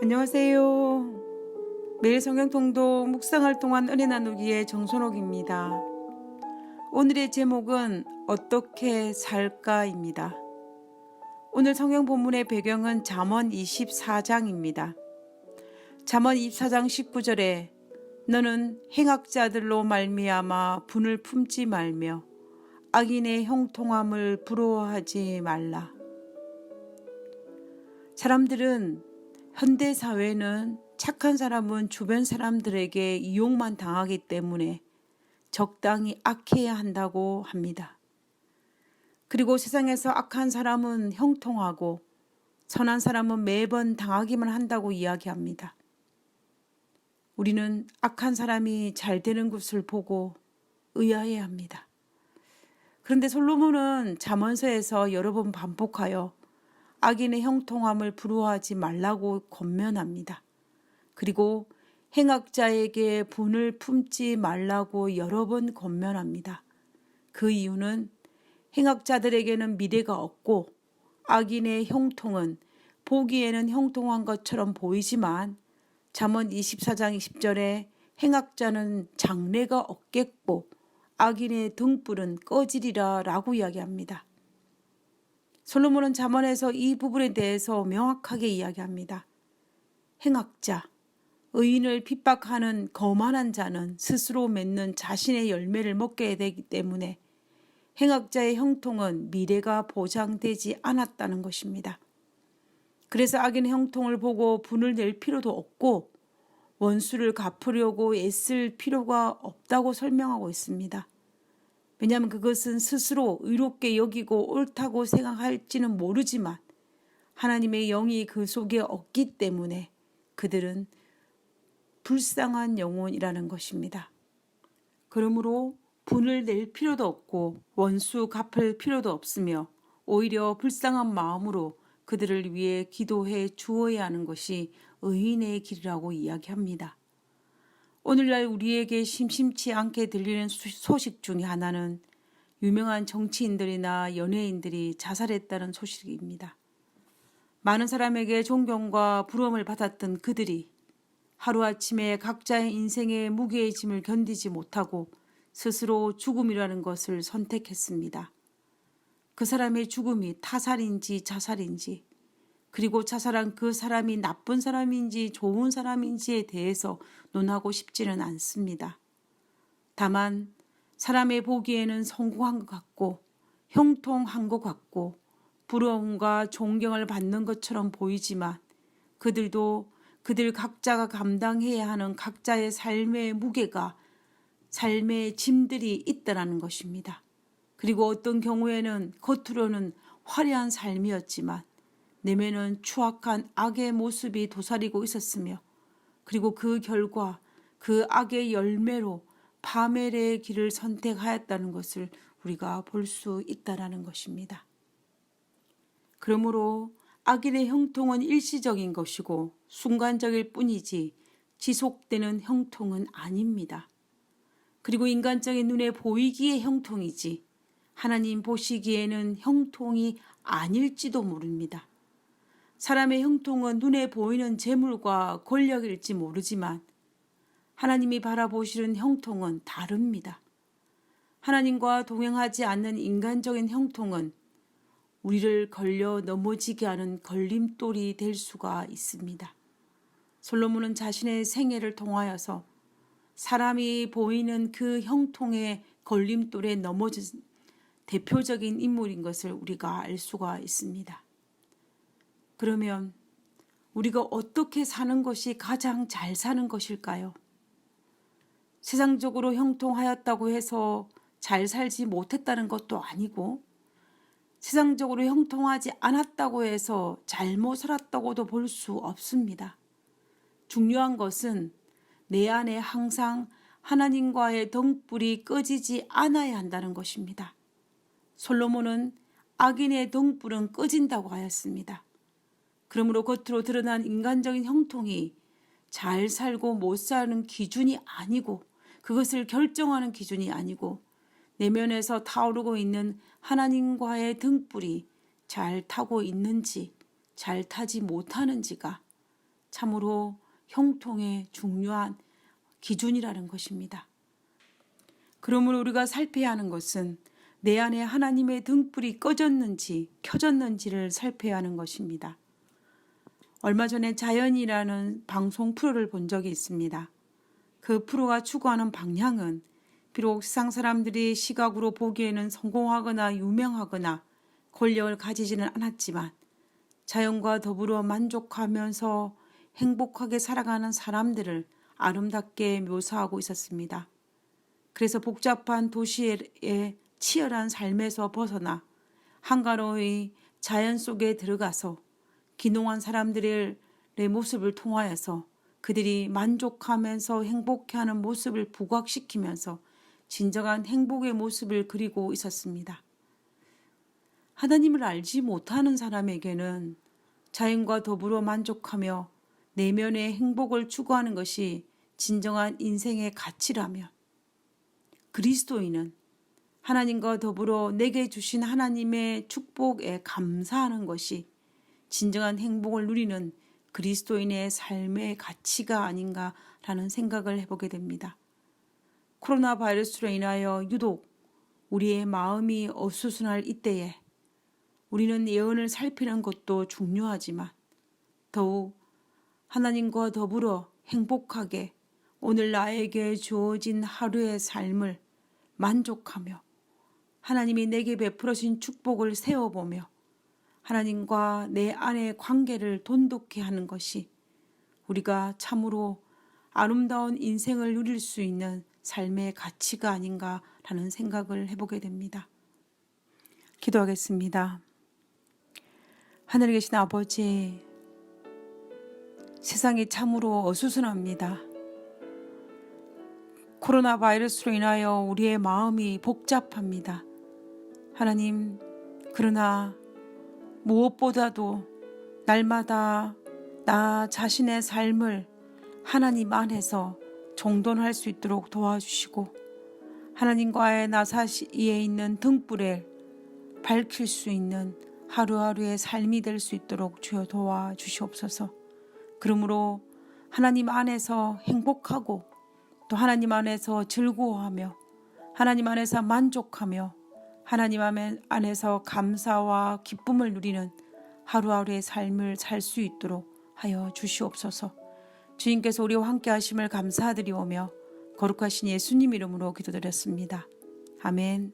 안녕하세요. 매일 성경 통독 묵상을 통한 은혜 나누기의 정선옥입니다. 오늘의 제목은 어떻게 살까입니다. 오늘 성경 본문의 배경은 잠언 24장입니다. 잠언 24장 19절에 너는 행악자들로 말미암아 분을 품지 말며 악인의 형통함을 부러워하지 말라. 사람들은 현대 사회는 착한 사람은 주변 사람들에게 이용만 당하기 때문에 적당히 악해야 한다고 합니다. 그리고 세상에서 악한 사람은 형통하고 선한 사람은 매번 당하기만 한다고 이야기합니다. 우리는 악한 사람이 잘 되는 것을 보고 의아해 합니다. 그런데 솔로몬은 잠언서에서 여러 번 반복하여 악인의 형통함을 부러워하지 말라고 권면합니다. 그리고 행악자에게 분을 품지 말라고 여러 번 권면합니다. 그 이유는 행악자들에게는 미래가 없고 악인의 형통은 보기에는 형통한 것처럼 보이지만 잠언 24장 20절에 행악자는 장래가 없겠고 악인의 등불은 꺼지리라 라고 이야기합니다. 솔로몬은 잠언에서 이 부분에 대해서 명확하게 이야기합니다. 행악자, 의인을 핍박하는 거만한 자는 스스로 맺는 자신의 열매를 먹게 되기 때문에 행악자의 형통은 미래가 보장되지 않았다는 것입니다. 그래서 악인의 형통을 보고 분을 낼 필요도 없고 원수를 갚으려고 애쓸 필요가 없다고 설명하고 있습니다. 왜냐하면 그것은 스스로 의롭게 여기고 옳다고 생각할지는 모르지만 하나님의 영이 그 속에 없기 때문에 그들은 불쌍한 영혼이라는 것입니다. 그러므로 분을 낼 필요도 없고 원수 갚을 필요도 없으며 오히려 불쌍한 마음으로 그들을 위해 기도해 주어야 하는 것이 의인의 길이라고 이야기합니다. 오늘날 우리에게 심심치 않게 들리는 소식 중에 하나는 유명한 정치인들이나 연예인들이 자살했다는 소식입니다. 많은 사람에게 존경과 부러움을 받았던 그들이 하루아침에 각자의 인생의 무게의 짐을 견디지 못하고 스스로 죽음이라는 것을 선택했습니다. 그 사람의 죽음이 타살인지 자살인지 그리고 자살한 그 사람이 나쁜 사람인지 좋은 사람인지에 대해서 논하고 싶지는 않습니다. 다만 사람의 보기에는 성공한 것 같고 형통한 것 같고 부러움과 존경을 받는 것처럼 보이지만 그들도 그들 각자가 감당해야 하는 각자의 삶의 무게가 삶의 짐들이 있다는 것입니다. 그리고 어떤 경우에는 겉으로는 화려한 삶이었지만 내면은 추악한 악의 모습이 도사리고 있었으며 그리고 그 결과 그 악의 열매로 파멸의 길을 선택하였다는 것을 우리가 볼 수 있다는 것입니다. 그러므로 악인의 형통은 일시적인 것이고 순간적일 뿐이지 지속되는 형통은 아닙니다. 그리고 인간적인 눈에 보이기에 형통이지 하나님 보시기에는 형통이 아닐지도 모릅니다. 사람의 형통은 눈에 보이는 재물과 권력일지 모르지만 하나님이 바라보시는 형통은 다릅니다. 하나님과 동행하지 않는 인간적인 형통은 우리를 걸려 넘어지게 하는 걸림돌이 될 수가 있습니다. 솔로몬은 자신의 생애를 통하여서 사람이 보이는 그 형통의 걸림돌에 넘어진 대표적인 인물인 것을 우리가 알 수가 있습니다. 그러면 우리가 어떻게 사는 것이 가장 잘 사는 것일까요? 세상적으로 형통하였다고 해서 잘 살지 못했다는 것도 아니고 세상적으로 형통하지 않았다고 해서 잘못 살았다고도 볼 수 없습니다. 중요한 것은 내 안에 항상 하나님과의 등불이 꺼지지 않아야 한다는 것입니다. 솔로몬은 악인의 등불은 꺼진다고 하였습니다. 그러므로 겉으로 드러난 인간적인 형통이 잘 살고 못 사는 기준이 아니고 그것을 결정하는 기준이 아니고 내면에서 타오르고 있는 하나님과의 등불이 잘 타고 있는지 잘 타지 못하는지가 참으로 형통의 중요한 기준이라는 것입니다. 그러므로 우리가 살펴야 하는 것은 내 안에 하나님의 등불이 꺼졌는지 켜졌는지를 살펴야 하는 것입니다. 얼마 전에 자연이라는 방송 프로를 본 적이 있습니다. 그 프로가 추구하는 방향은 비록 세상 사람들이 시각으로 보기에는 성공하거나 유명하거나 권력을 가지지는 않았지만 자연과 더불어 만족하면서 행복하게 살아가는 사람들을 아름답게 묘사하고 있었습니다. 그래서 복잡한 도시의 치열한 삶에서 벗어나 한가로이 자연 속에 들어가서 기농한 사람들의 모습을 통하여서 그들이 만족하면서 행복해하는 모습을 부각시키면서 진정한 행복의 모습을 그리고 있었습니다. 하나님을 알지 못하는 사람에게는 자연과 더불어 만족하며 내면의 행복을 추구하는 것이 진정한 인생의 가치라면 그리스도인은 하나님과 더불어 내게 주신 하나님의 축복에 감사하는 것이 진정한 행복을 누리는 그리스도인의 삶의 가치가 아닌가라는 생각을 해보게 됩니다. 코로나 바이러스로 인하여 유독 우리의 마음이 어수선할 이때에 우리는 예언을 살피는 것도 중요하지만 더욱 하나님과 더불어 행복하게 오늘 나에게 주어진 하루의 삶을 만족하며 하나님이 내게 베풀어진 축복을 세워보며 하나님과 내 안의 관계를 돈독히 하는 것이 우리가 참으로 아름다운 인생을 누릴 수 있는 삶의 가치가 아닌가라는 생각을 해보게 됩니다. 기도하겠습니다. 하늘에 계신 아버지, 세상이 참으로 어수선합니다. 코로나 바이러스로 인하여 우리의 마음이 복잡합니다. 하나님, 그러나 무엇보다도 날마다 나 자신의 삶을 하나님 안에서 정돈할 수 있도록 도와주시고 하나님과의 나 사이에 있는 등불을 밝힐 수 있는 하루하루의 삶이 될 수 있도록 주여 도와주시옵소서. 그러므로 하나님 안에서 행복하고 또 하나님 안에서 즐거워하며 하나님 안에서 만족하며 하나님 안에서 감사와 기쁨을 누리는 하루하루의 삶을 살 수 있도록 하여 주시옵소서. 주님께서 우리와 함께 하심을 감사드리오며 거룩하신 예수님 이름으로 기도드렸습니다. 아멘.